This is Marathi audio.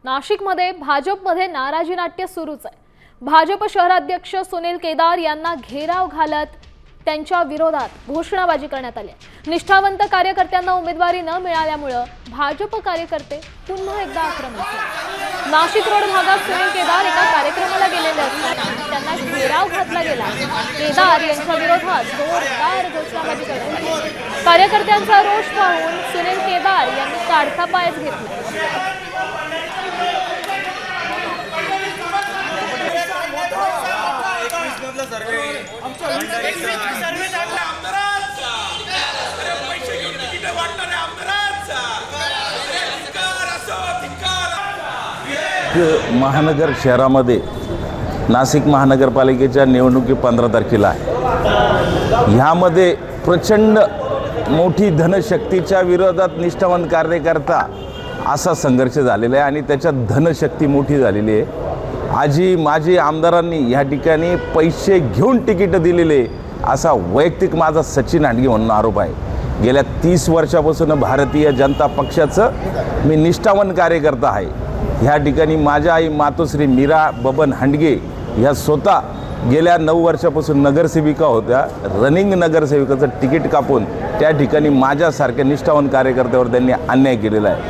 नाशिकमध्ये भाजपमध्ये नाराजी नाट्य सुरूच आहे। भाजप शहराध्यक्ष सुनील केदार यांना घेराव घालत त्यांच्या विरोधात घोषणाबाजी करण्यात आली। निष्ठावंत कार्यकर्त्यांना उमेदवारी न मिळाल्यामुळे भाजप कार्यकर्ते पुन्हा एकदा आक्रमक झाले। नाशिक रोड भागात सुनील केदार एका कार्यक्रमाला गेलेले असताना त्यांना घेराव घातला गेला। केदार यांच्या विरोधात जोरदार घोषणाबाजी करण्यात आली। कार्यकर्त्यांचा रोष पाहून सुनील केदार यांनी काढता पायच घेतला। महानगर शहरामध्ये नाशिक महानगरपालिकेच्या निवडणुकी 15 तारखेला आहे। ह्यामध्ये प्रचंड मोठी धनशक्तीच्या विरोधात निष्ठावंत कार्यकर्ता असा संघर्ष झालेला आहे आणि त्याच्यात धनशक्ती मोठी झालेली आहे। आजी माजी आमदारांनी ह्या ठिकाणी पैसे घेऊन तिकीट दिलेले असा वैयक्तिक माझा सचिन हांडगे म्हणून आरोप आहे। गेल्या 30 वर्षापासून भारतीय जनता पक्षाचं मी निष्ठावंत कार्यकर्ता आहे। ह्या ठिकाणी माझ्या आई मातोश्री मीरा बबन हांडगे ह्या स्वतः गेल्या 9 वर्षापासून नगरसेविका होत्या। रनिंग नगरसेविकाचं तिकीट कापून त्या ठिकाणी माझ्यासारख्या निष्ठावंत कार्यकर्त्यावर त्यांनी अन्याय केलेला आहे।